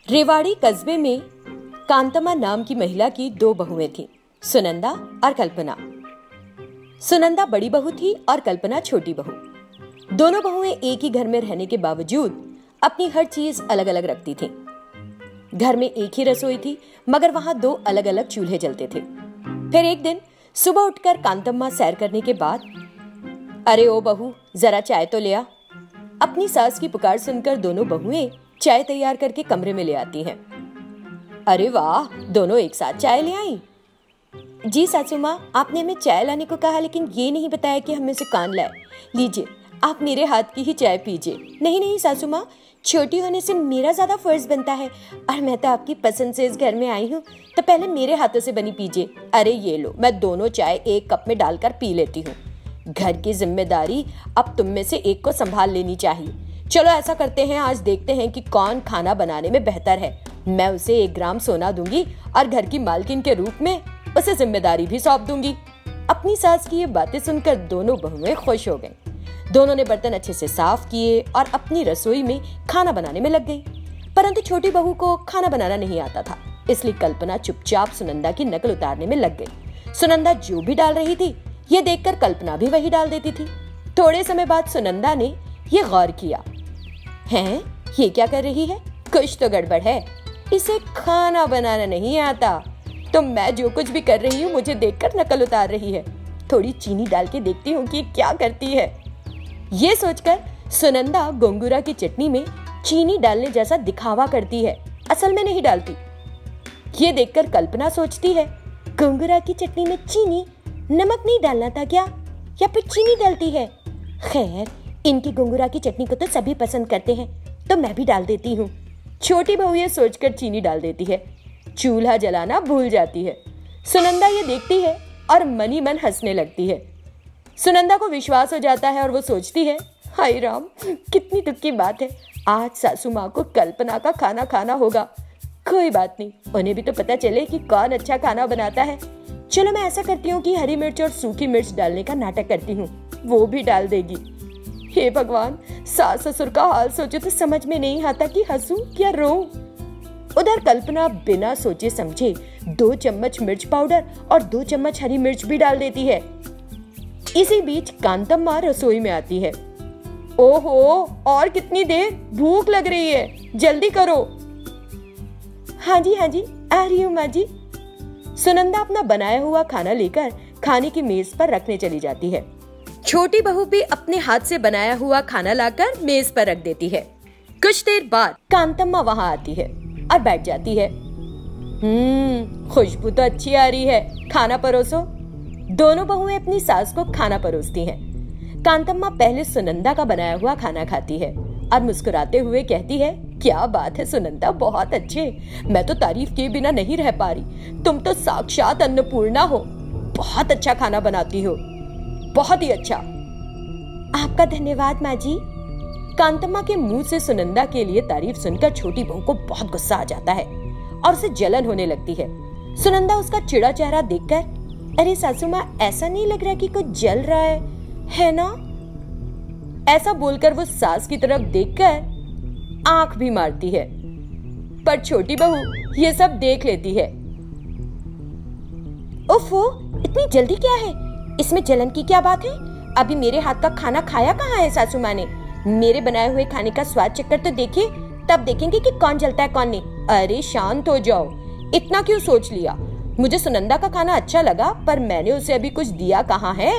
रेवाड़ी कस्बे में कांतम्मा नाम की महिला की दो बहुएं थीं, सुनंदा और कल्पना। सुनंदा बड़ी बहू थी और कल्पना छोटी बहू। दोनों बहुएं एक ही घर में रहने के बावजूद अपनी हर चीज अलग अलग रखती थीं। घर में एक ही रसोई थी, मगर वहां दो अलग अलग चूल्हे जलते थे। फिर एक दिन सुबह उठकर कांतम्मा सैर करने के बाद, अरे ओ बहू, जरा चाय तो ले आ। अपनी सास की पुकार सुनकर दोनों बहुएं चाय तैयार करके कमरे में ले आती हैं। अरे वाह, दोनों एक साथ चाय ले आई। जी सासू माँ, आपने हमें चाय लाने को कहा, लेकिन ये नहीं बताया कि हमें सुकान लाए। लीजिए, आप मेरे हाथ की ही चाय पीजिए। नहीं नहीं सासू माँ, छोटी होने से मेरा ज्यादा फर्ज बनता है, और मैं तो आपकी पसंद से इस घर में आई हूँ, तो पहले मेरे हाथों से बनी पीजिए। अरे ये लो, मैं दोनों चाय एक कप में डालकर पी लेती हूँ। घर की जिम्मेदारी अब तुम में से एक को संभाल लेनी चाहिए। चलो ऐसा करते हैं, आज देखते हैं कि कौन खाना बनाने में बेहतर है। मैं उसे 1 ग्राम सोना दूंगी और घर की मालकिन के रूप में उसे जिम्मेदारी भी सौंप दूंगी। अपनी सास की ये बातें सुनकर दोनों बहुएं खुश हो गईं। दोनों ने बर्तन अच्छे से साफ किए और अपनी रसोई में खाना बनाने में लग गई। परंतु छोटी बहू को खाना बनाना नहीं आता था, इसलिए कल्पना चुपचाप सुनंदा की नकल उतारने में लग गई। सुनंदा जो भी डाल रही थी, ये देखकर कल्पना भी वही डाल देती थी। थोड़े समय बाद सुनंदा ने ये गौर किया, हैं, ये क्या कर रही है? कुछ तो गड़बड़ है। इसे खाना बनाना नहीं आता, तो मैं जो कुछ भी कर रही हूँ मुझे देखकर नकल उतार रही है। थोड़ी चीनी डाल के देखती हूँ कि क्या करती है। ये सोचकर सुनंदा गोंगूरा की चटनी में चीनी डालने जैसा दिखावा करती है, असल में नहीं डालती। ये देखकर कल्पना सोचती है, गोंगूरा की चटनी में चीनी, नमक नहीं डालना था क्या, या फिर चीनी डालती है? खैर, इनकी गोंगूरा की चटनी को तो सभी पसंद करते हैं, तो मैं भी डाल देती हूँ। छोटी बहू ये सोचकर चीनी डाल देती है। चूल्हा जलाना भूल जाती है। सुनंदा ये देखती है और मनी मन हंसने लगती है। सुनंदा को विश्वास हो जाता है और वो सोचती है, हाय राम, कितनी दुख की बात है, आज सासू माँ को कल्पना का खाना खाना होगा। कोई बात नहीं, उन्हें भी तो पता चले कि कौन अच्छा खाना बनाता है। चलो मैं ऐसा करती हूँ कि हरी मिर्च और सूखी मिर्च डालने का नाटक करती हूँ, वो भी डाल देगी। हे भगवान, सास ससुर का हाल सोचे तो समझ में नहीं आता कि हंसूं या रोऊं। उधर कल्पना बिना सोचे समझे 2 चम्मच मिर्च पाउडर और 2 चम्मच हरी मिर्च भी डाल देती है। इसी बीच कांतम्मा रसोई में आती है। ओहो, और कितनी देर, भूख लग रही है, जल्दी करो। हाँ जी, आ रही हूँ माँ जी। सुनंदा अपना बनाया हुआ खाना लेकर खाने की मेज पर रखने चली जाती है। छोटी बहू भी अपने हाथ से बनाया हुआ खाना लाकर मेज पर रख देती है। कुछ देर बाद कांतम्मा वहां आती है और बैठ जाती है। खुशबू तो अच्छी आ रही है, खाना परोसो। दोनों बहुएं अपनी सास को खाना परोसती हैं। कांतम्मा पहले सुनंदा का बनाया हुआ खाना खाती है और मुस्कुराते हुए कहती है, क्या बात है सुनंदा, बहुत अच्छे। मैं तो तारीफ किए बिना नहीं रह पा रही। तुम तो साक्षात अन्नपूर्णा हो। बहुत अच्छा खाना बनाती हो, बहुत ही अच्छा। आपका धन्यवाद माँ जी। कांतम्मा के मुंह से सुनंदा के लिए तारीफ सुनकर छोटी बहू को बहुत गुस्सा आ जाता है और उसे जलन होने लगती है। सुनंदा उसका चिड़ा चेहरा देखकर, अरे सासू माँ, ऐसा नहीं लग रहा कि कुछ जल रहा है ना? ऐसा बोलकर वो सास की तरफ देखकर आंख भी मारती है, पर छोटी बहू ये सब देख लेती है। ओफो, इतनी जल्दी क्या है? इसमें जलन की क्या बात है? अभी मेरे हाथ का खाना खाया कहाँ है सासू माँ ने? मेरे बनाए हुए खाने का स्वाद चक्कर तो देखिए, तब देखेंगे कि कौन जलता है कौन नहीं। अरे शांत हो जाओ, इतना क्यों सोच लिया? मुझे सुनंदा का खाना अच्छा लगा, पर मैंने उसे अभी कुछ दिया कहाँ है?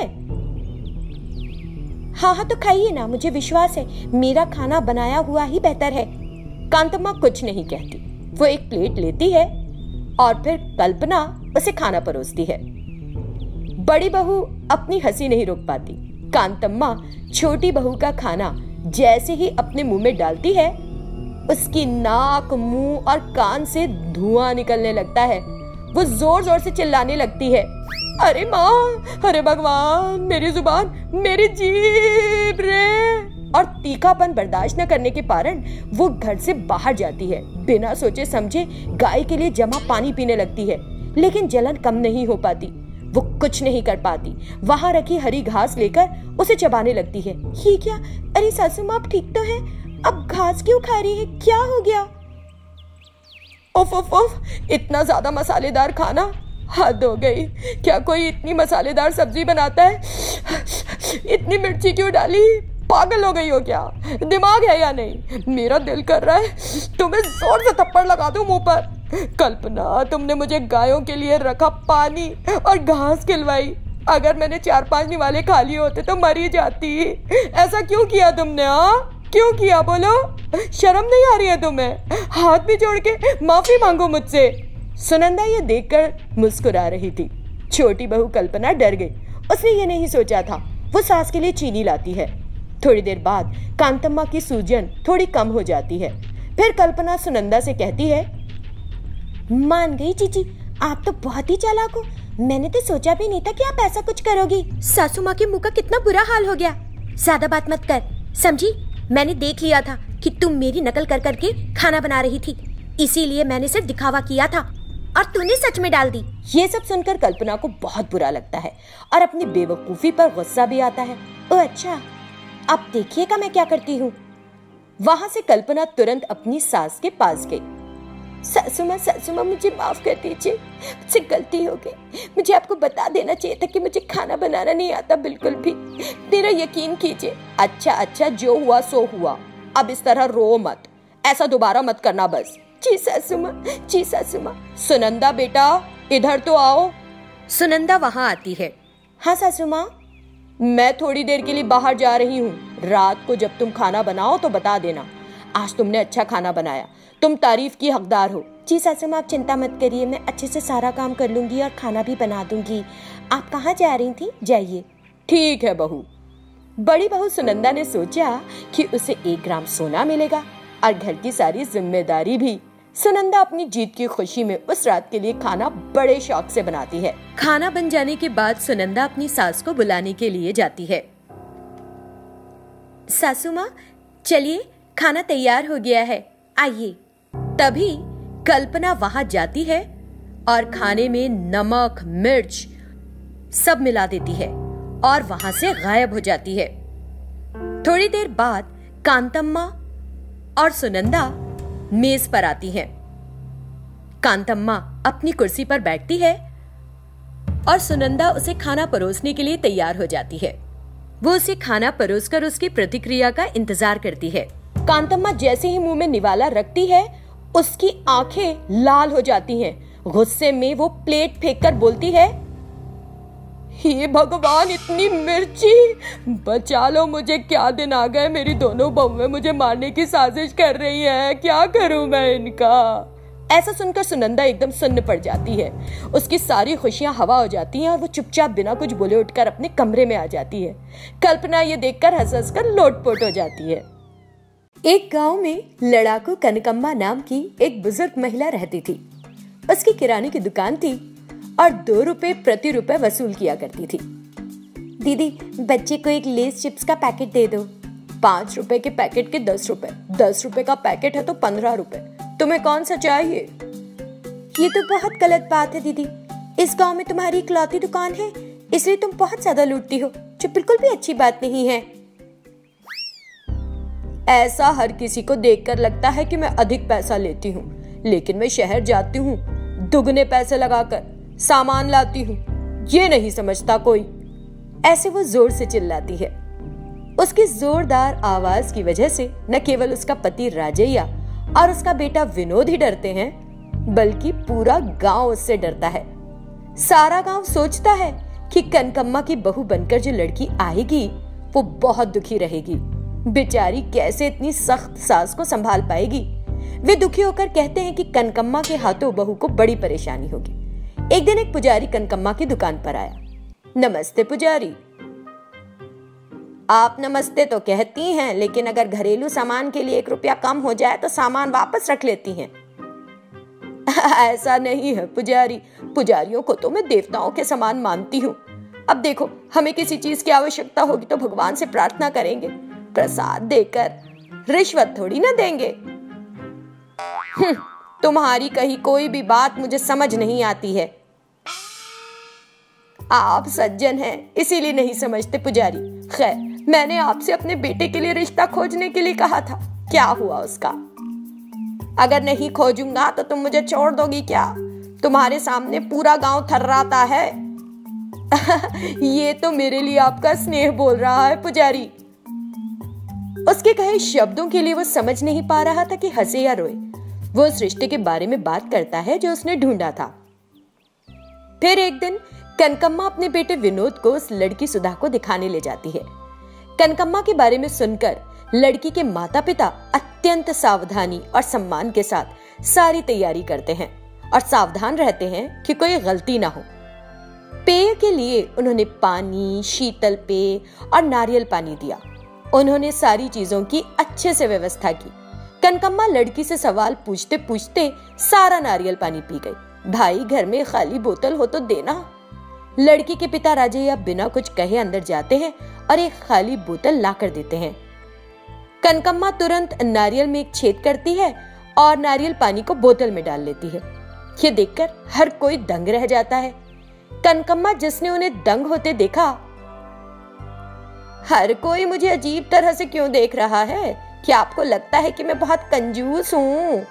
हाँ तो खाइए ना, मुझे विश्वास है मेरा खाना बनाया हुआ ही बेहतर है। कांतम्मा कुछ नहीं कहती। वो एक प्लेट लेती है और फिर कल्पना उसे खाना परोसती है। बड़ी बहू अपनी हंसी नहीं रोक पाती। कांतम्मा छोटी बहू का खाना जैसे ही अपने मुंह में डालती है, उसकी नाक, मुंह और कान से धुआं निकलने लगता है। वो जोर जोर से चिल्लाने लगती है, अरे माँ, अरे भगवान, मेरी जुबान, मेरी जीभ रे। और तीखापन बर्दाश्त न करने के कारण वो घर से बाहर जाती है। बिना सोचे समझे गाय के लिए जमा पानी पीने लगती है, लेकिन जलन कम नहीं हो पाती। वो कुछ नहीं कर पाती। वहां रखी हरी घास लेकर उसे चबाने लगती है। ये क्या? अरे सासू माँ, आप ठीक तो है? अब घास क्यों खा रही है? क्या हो गया? उफ उफ उफ, इतना ज्यादा मसालेदार खाना, हद हो गई। क्या कोई इतनी मसालेदार सब्जी बनाता है? इतनी मिर्ची क्यों डाली? पागल हो गई हो क्या? दिमाग है या नहीं? मेरा दिल कर रहा है तुम्हें जोर से थप्पड़ लगा दूं मुंह पर। कल्पना, तुमने मुझे गायों के लिए रखा पानी और घास खिलवाई। अगर मैंने 4-5 निवाले खा लिए होते तो मर ही जाती। ऐसा क्यों किया तुमने? क्यों किया? बोलो, शर्म नहीं आ रही है तुम्हें? हाथ भी जोड़ के माफी मांगो मुझसे। सुनंदा ये देखकर मुस्कुरा रही थी। छोटी बहू कल्पना डर गई। उसने ये नहीं सोचा था वो सास के लिए चीनी लाती है। थोड़ी देर बाद कांतम्मा की सूजन थोड़ी कम हो जाती है। फिर कल्पना सुनंदा से कहती है, मान गई चीची, आप तो बहुत ही चालाक हो। मैंने तो सोचा भी नहीं था कि आप ऐसा कुछ करोगी। सासू माँ के मुंह का कितना बुरा हाल हो गया। ज्यादा बात मत कर, समझी? मैंने देख लिया था कि तुम मेरी नकल कर करके खाना बना रही थी, इसीलिए मैंने सिर्फ दिखावा किया था और तूने सच में डाल दी। ये सब सुनकर कल्पना को बहुत बुरा लगता है और अपनी बेवकूफी पर गुस्सा भी आता है। ओह अच्छा, अब देखिएगा मैं क्या करती हूँ। वहां से कल्पना तुरंत अपनी सास के पास गई। सासू माँ मुझे माफ कर दीजिए, मुझसे गलती हो गई। मुझे आपको बता देना चाहिए था कि मुझे खाना बनाना नहीं आता बिल्कुल भी। मेरा यकीन कीजिए। अच्छा, जो हुआ सो हुआ। अब इस तरह रो मत, ऐसा दोबारा मत करना बस। जी सासू माँ। सुनंदा बेटा, इधर तो आओ। सुनंदा वहां आती है। हाँ सासू माँ, मैं थोड़ी देर के लिए बाहर जा रही हूँ। रात को जब तुम खाना बनाओ तो बता देना। आज तुमने अच्छा खाना बनाया, तुम तारीफ की हकदार हो। जी सासू माँ, आप चिंता मत करिए, मैं अच्छे से सारा काम कर लूंगी और खाना भी बना दूंगी। आप कहाँ जा रही थी? जाइए। ठीक है बहू। बड़ी बहू सुनंदा ने सोचा कि उसे 1 ग्राम सोना मिलेगा और घर की सारी जिम्मेदारी भी। सुनंदा अपनी जीत की खुशी में उस रात के लिए खाना बड़े शौक से बनाती है। खाना बन जाने के बाद सुनंदा अपनी सास को बुलाने के लिए जाती है। सासू माँ, चलिए खाना तैयार हो गया है, आइए। तभी कल्पना वहां जाती है और खाने में नमक मिर्च सब मिला देती है और वहां से गायब हो जाती है। थोड़ी देर बाद कांतम्मा और सुनंदा मेज पर आती हैं। कांतम्मा अपनी कुर्सी पर बैठती है और सुनंदा उसे खाना परोसने के लिए तैयार हो जाती है। वो उसे खाना परोसकर उसकी प्रतिक्रिया का इंतजार करती है। कांतम्मा जैसे ही मुंह में निवाला रखती है, उसकी आंखें लाल हो जाती हैं। गुस्से में वो प्लेट फेंककर बोलती है, हे भगवान, इतनी मिर्ची! बचा लो मुझे, क्या दिन आ गए। मेरी दोनों बहुएं मुझे मारने की साजिश कर रही हैं। क्या करूं मैं इनका? ऐसा सुनकर सुनंदा एकदम सुन्न पड़ जाती है। उसकी सारी खुशियां हवा हो जाती हैं और वो चुपचाप बिना कुछ बोले उठकर अपने कमरे में आ जाती है। कल्पना ये देखकर हंस कर लोटपोट हो जाती है। एक गांव में लड़ाकू कनकम्मा नाम की एक बुजुर्ग महिला रहती थी। उसकी किराने की दुकान थी और 2 रुपए प्रति रुपए वसूल किया करती थी। दीदी, बच्चे को एक लेस चिप्स का पैकेट दे दो। 5 रुपए के पैकेट के 10 रुपए, 10 रुपए का पैकेट है तो 15 रुपए। तुम्हें कौन सा चाहिए? ये तो बहुत गलत बात है दीदी। इस गांव में तुम्हारी इकलौती दुकान है, इसलिए तुम बहुत ज्यादा लूटती हो, जो बिल्कुल भी अच्छी बात नहीं है। ऐसा हर किसी को देखकर लगता है कि मैं अधिक पैसा लेती हूँ, लेकिन मैं शहर जाती हूँ, दुगने पैसे लगाकर सामान लाती हूँ, ये नहीं समझता कोई। ऐसे वो जोर से चिल्लाती है। उसकी जोरदार आवाज की वजह से न केवल उसका पति राजैया और उसका बेटा विनोद ही डरते हैं, बल्कि पूरा गांव उससे डरता है। सारा गांव सोचता है कि कनकम्मा की बहू बनकर जो लड़की आएगी वो बहुत दुखी रहेगी। बेचारी कैसे इतनी सख्त सास को संभाल पाएगी। वे दुखी होकर कहते हैं कि कनकम्मा के हाथों बहू को बड़ी परेशानी होगी। एक दिन एक पुजारी कनकम्मा की दुकान पर आया। नमस्ते पुजारी। आप नमस्ते तो कहती हैं, लेकिन अगर घरेलू सामान के लिए 1 रुपया कम हो जाए तो सामान वापस रख लेती हैं। ऐसा नहीं है पुजारी, पुजारियों को तो मैं देवताओं के समान मानती हूँ। अब देखो, हमें किसी चीज की आवश्यकता होगी तो भगवान से प्रार्थना करेंगे, प्रसाद देकर, रिश्वत थोड़ी ना देंगे। तुम्हारी कही कोई भी बात मुझे समझ नहीं आती है। आप सज्जन हैं, इसीलिए नहीं समझते पुजारी। खैर, मैंने आपसे अपने बेटे के लिए रिश्ता खोजने के लिए कहा था, क्या हुआ उसका? अगर नहीं खोजूंगा तो तुम मुझे छोड़ दोगी क्या? तुम्हारे सामने पूरा गांव थर्राता है। ये तो मेरे लिए आपका स्नेह बोल रहा है पुजारी। उसके कहे शब्दों के लिए वो समझ नहीं पा रहा था कि हंसे या रोए। वो उस रिश्ते के बारे में बात करता है जो उसने ढूंढा था। फिर एक दिन कनकम्मा अपने बेटे विनोद को उस लड़की सुधा को दिखाने ले जाती है। कनकम्मा के बारे में सुनकर लड़की के माता पिता अत्यंत सावधानी और सम्मान के साथ सारी तैयारी करते हैं और सावधान रहते हैं कि कोई गलती ना हो। पेय के लिए उन्होंने पानी, शीतल पेय और नारियल पानी दिया। उन्होंने सारी चीजों की अच्छे से व्यवस्था की। कनकम्मा लड़की से सवाल पूछते पूछते सारा नारियल पानी पी गई। भाई, घर में खाली बोतल हो तो देना। लड़की के पिता राजैया बिना कुछ कहे अंदर जाते हैं और एक खाली बोतल लाकर देते हैं। कनकम्मा तुरंत नारियल में एक छेद करती है और नारियल पानी को बोतल में डाल लेती है। ये देखकर हर कोई दंग रह जाता है। कनकम्मा जिसने उन्हें दंग होते देखा, हर कोई मुझे अजीब तरह से क्यों देख रहा है? क्या आपको लगता है कि मैं बहुत कंजूस हूं?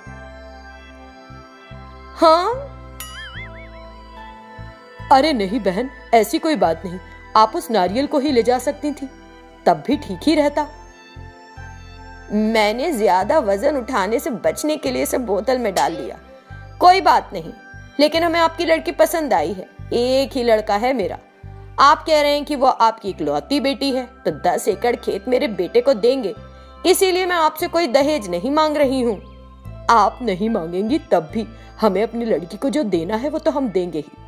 हाँ? अरे नहीं बहन, ऐसी कोई बात नहीं। आप उस नारियल को ही ले जा सकती थी, तब भी ठीक ही रहता। मैंने ज्यादा वजन उठाने से बचने के लिए इसे बोतल में डाल लिया। कोई बात नहीं, लेकिन हमें आपकी लड़की पसंद आई है। एक ही लड़का है मेरा। आप कह रहे हैं कि वो आपकी इकलौती बेटी है, तो 10 एकड़ खेत मेरे बेटे को देंगे। इसीलिए मैं आपसे कोई दहेज नहीं मांग रही हूँ। आप नहीं मांगेंगी तब भी हमें अपनी लड़की को जो देना है वो तो हम देंगे ही।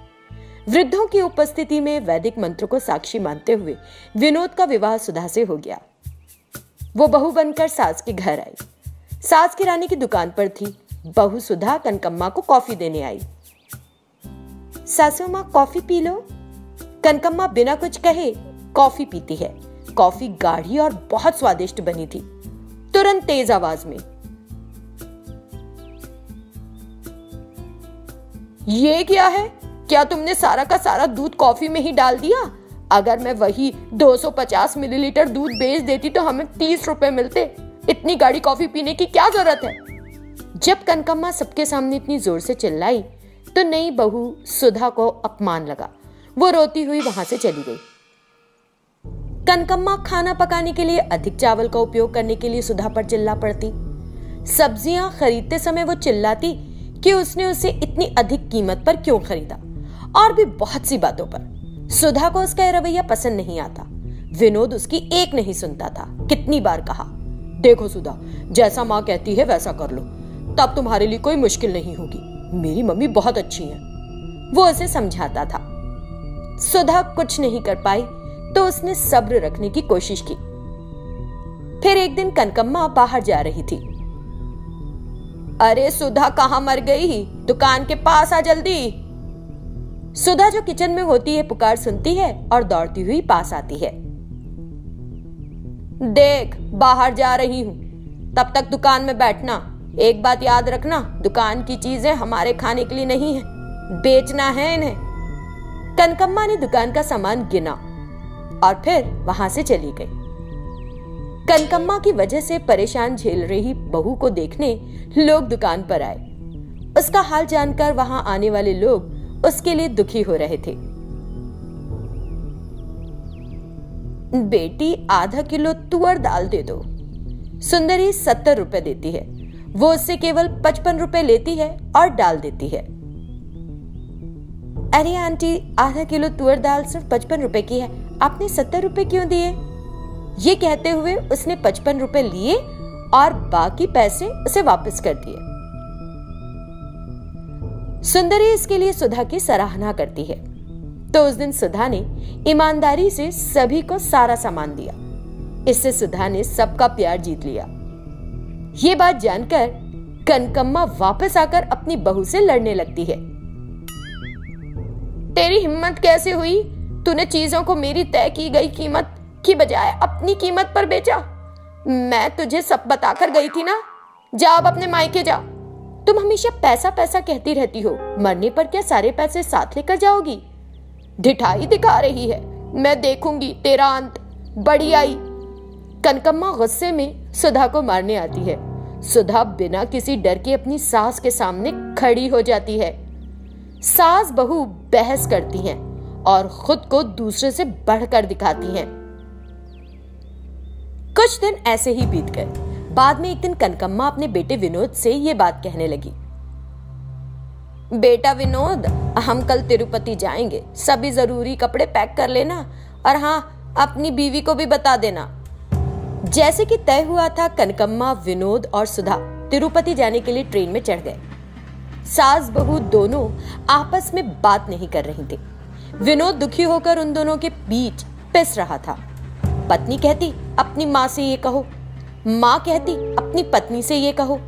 वृद्धों की उपस्थिति में वैदिक मंत्र को साक्षी मानते हुए विनोद का विवाह सुधा से हो गया। वो बहू बनकर सास के घर आई। सास किराने की दुकान पर थी। बहू सुधा कनकम्मा को कॉफी देने आई। सासू माँ, कॉफी पी लो। कनकम्मा बिना कुछ कहे कॉफी पीती है। कॉफी गाढ़ी और बहुत स्वादिष्ट बनी थी। तुरंत तेज आवाज में, ये क्या है? क्या तुमने सारा का सारा दूध कॉफी में ही डाल दिया? अगर मैं वही 250 मिलीलीटर दूध बेच देती तो हमें 30 रुपए मिलते। इतनी गाढ़ी कॉफी पीने की क्या जरूरत है? जब कनकम्मा सबके सामने इतनी जोर से चिल्लाई तो नई बहू सुधा को अपमान लगा। वो रोती हुई वहां से चली गई। कनकम्मा खाना पकाने के लिए अधिक चावल का उपयोग करने के लिए सुधा पर चिल्ला पड़ती। सब्जियां खरीदते समय वो चिल्लाती कि उसने उसे इतनी अधिक कीमत पर क्यों खरीदा, और भी बहुत सी बातों पर। सुधा को उसका रवैया पसंद नहीं आता। विनोद उसकी एक नहीं सुनता था। कितनी बार कहा, देखो सुधा, जैसा माँ कहती है वैसा कर लो, तब तुम्हारे लिए कोई मुश्किल नहीं होगी। मेरी मम्मी बहुत अच्छी है। वो उसे समझाता था। सुधा कुछ नहीं कर पाई तो उसने सब्र रखने की कोशिश की। फिर एक दिन कनकम्मा बाहर जा रही थी। अरे सुधा, कहाँ मर गई? दुकान के पास आ जल्दी। सुधा जो किचन में होती है पुकार सुनती है और दौड़ती हुई पास आती है। देख, बाहर जा रही हूं, तब तक दुकान में बैठना। एक बात याद रखना, दुकान की चीजें हमारे खाने के लिए नहीं है, बेचना है इन्हें। कनकम्मा ने दुकान का सामान गिना और फिर वहां से चली गई। कनकम्मा की वजह से परेशान झेल रही बहू को देखने लोग दुकान पर आए। उसका हाल जानकर वहां आने वाले लोग उसके लिए दुखी हो रहे थे। बेटी, आधा किलो तुअर दाल दे दो। सुंदरी 70 रुपए देती है। वो उससे केवल 55 रुपए लेती है और डाल देती है। अरे आंटी, आधा किलो तुअर दाल सिर्फ 55 रुपए की है, आपने 70 रुपए क्यों दिए? ये कहते हुए उसने 55 रुपए लिए और बाकी पैसे उसे वापस कर दिए। सुंदरी इसके लिए सुधा की सराहना करती है। तो उस दिन सुधा ने ईमानदारी से सभी को सारा सामान दिया। इससे सुधा ने सबका प्यार जीत लिया। ये बात जानकर कनकम्मा वापस आकर अपनी बहू से लड़ने लगती है। तेरी हिम्मत कैसे हुई? तूने चीजों को मेरी तय की गई कीमत की बजाय अपनी कीमत पर बेचा। मैं तुझे सब बताकर गई थी ना। जा, अब अपने मायके जा। तुम हमेशा पैसा पैसा कहती रहती हो, मरने पर क्या सारे पैसे साथ लेकर जाओगी? ढिठाई दिखा रही है। मैं देखूंगी तेरा अंत। बड़ी आई। कनकम्मा गुस्से में सुधा को मारने आती है। सुधा बिना किसी डर के अपनी सास के सामने खड़ी हो जाती है। सास बहू बहस करती हैं और खुद को दूसरे से बढ़कर दिखाती हैं। कुछ दिन ऐसे ही बीत गए। बाद में एक दिन कनकम्मा अपने बेटे विनोद से ये बात कहने लगी। बेटा विनोद, हम कल तिरुपति जाएंगे, सभी जरूरी कपड़े पैक कर लेना और हाँ, अपनी बीवी को भी बता देना। जैसे कि तय हुआ था, कनकम्मा, विनोद और सुधा तिरुपति जाने के लिए ट्रेन में चढ़ गए। सास बहू दोनों आपस में बात नहीं कर रही थी। विनोद दुखी होकर उन दोनों के बीच पिस रहा था। पत्नी कहती अपनी माँ से ये कहो, माँ कहती अपनी पत्नी से ये कहो।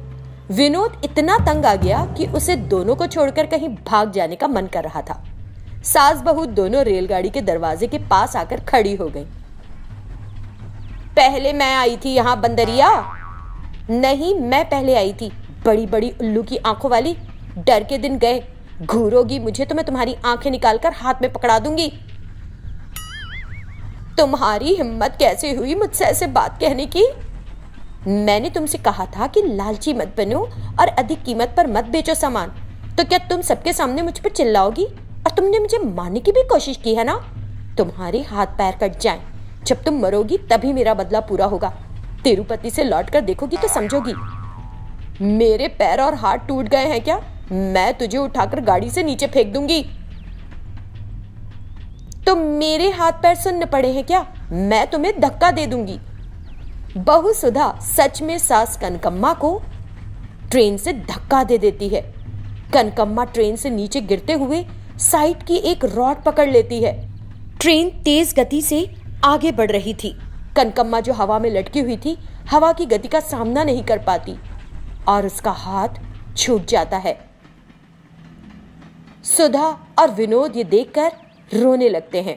विनोद इतना तंग आ गया कि उसे दोनों को छोड़कर कहीं भाग जाने का मन कर रहा था। सास बहू दोनों रेलगाड़ी के दरवाजे के पास आकर खड़ी हो गई। पहले मैं आई थी यहाँ बंदरिया। नहीं, मैं पहले आई थी, बड़ी बड़ी उल्लू की आंखों वाली। डर के दिन गए, घूरोगी मुझे तो मैं तुम्हारी आंखें निकालकर हाथ में पकड़ा दूंगी। तुम्हारी हिम्मत कैसे हुई मुझसे ऐसे बात कहने की? मैंने तुमसे कहा था कि लालची मत बनो और अधिक कीमत पर मत बेचो सामान। तो क्या तुम सबके सामने मुझ पर चिल्लाओगी? और तुमने मुझे मारने की भी कोशिश की है ना? तुम्हारे हाथ पैर कट जाएं। जब तुम मरोगी तभी मेरा बदला पूरा होगा। तिरुपति से लौटकर देखोगी तो समझोगी। मेरे पैर और हाथ टूट गए हैं क्या? मैं तुझे उठाकर गाड़ी से नीचे फेंक दूंगी। तो मेरे हाथ पैर सुन्न पड़े हैं क्या? मैं तुम्हें धक्का दे दूंगी। बहू सुधा सच में सास कनकम्मा को ट्रेन से धक्का दे देती है। कनकम्मा ट्रेन से नीचे गिरते हुए साइड की एक रॉड पकड़ लेती है। ट्रेन तेज गति से आगे बढ़ रही थी। कनकम्मा जो हवा में लटकी हुई थी, हवा की गति का सामना नहीं कर पाती और उसका हाथ छूट जाता है। सुधा और विनोद ये देखकर रोने लगते हैं।